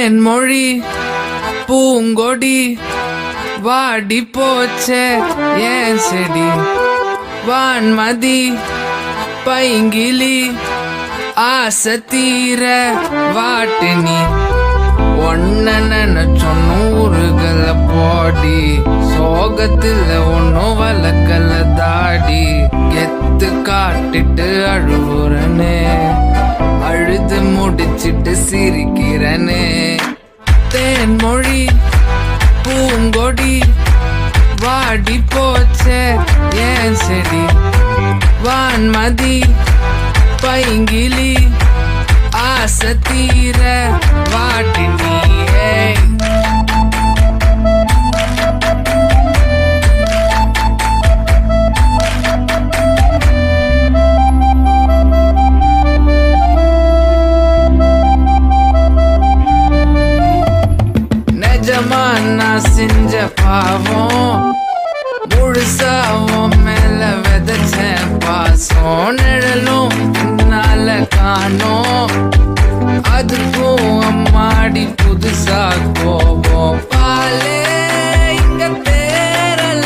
தேன்மொழி பூங்கொடி வாடி போச்சே ஏன் செடி வான்மதி பைங்கிலி ஆசை தீர வாட்டு நீ ஒன்ன நினைச்சொன்னூறுகள போடி சோகத்துல ஒன்னும் வளர்க்கல தாடி கெத்து காட்டிட்டு அழுவுறனே அழுது முடிச்சிட்டு சிரிக்கிறனே தேன்மொழி பூங்கொடி வாடி போச்சே ஏன் செடி வான்மதி பைங்கிலி ஆசை தீர வாட்டி நீயே நிஜமா நான் செஞ்ச பாவம் முழுசாவும் மேல விதைச்சேன் பாசம் நிழலும் நால காணோம் அதுக்கும் அம்மாடி புதுசா கோபம் பாலே இங்க தேரல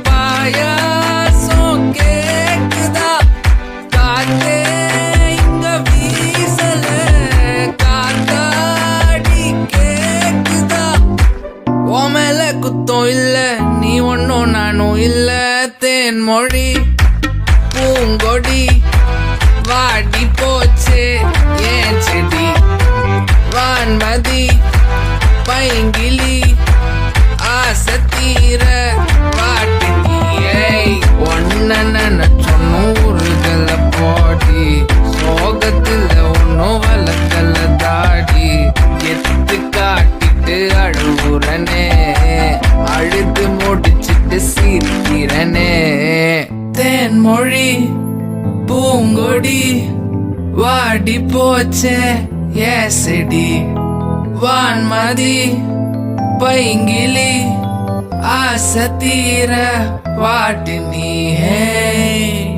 பாயாசம் கேக்குதா காத்தே இங்க வீசல காத்தாடி கேக்குதா உன் மேல குத்தம் இல்ல நீ ஒன்னும் நானும் இல்ல தேன்மொழி பூங்கொடி வாடி போச்சே ஏன் செடி வான்மதி பைங்கிலி ஆசை தீர வாட்டி நீயே ஒன்ன நினைச்சொன்னூறுகள போடி சோகத்துல ஒன்னும் வளர்க்கல தாடி எத்து காட்டிட்டு அழுவுறனே அழுது முடிச்சிட்டு சிரிக்கிறனே தேன்மொழி பூங்கொடி வாடி போச்சே ஏ செடி வான்மதி பைங்கிலி ஆசை தீர வாட்டு நீ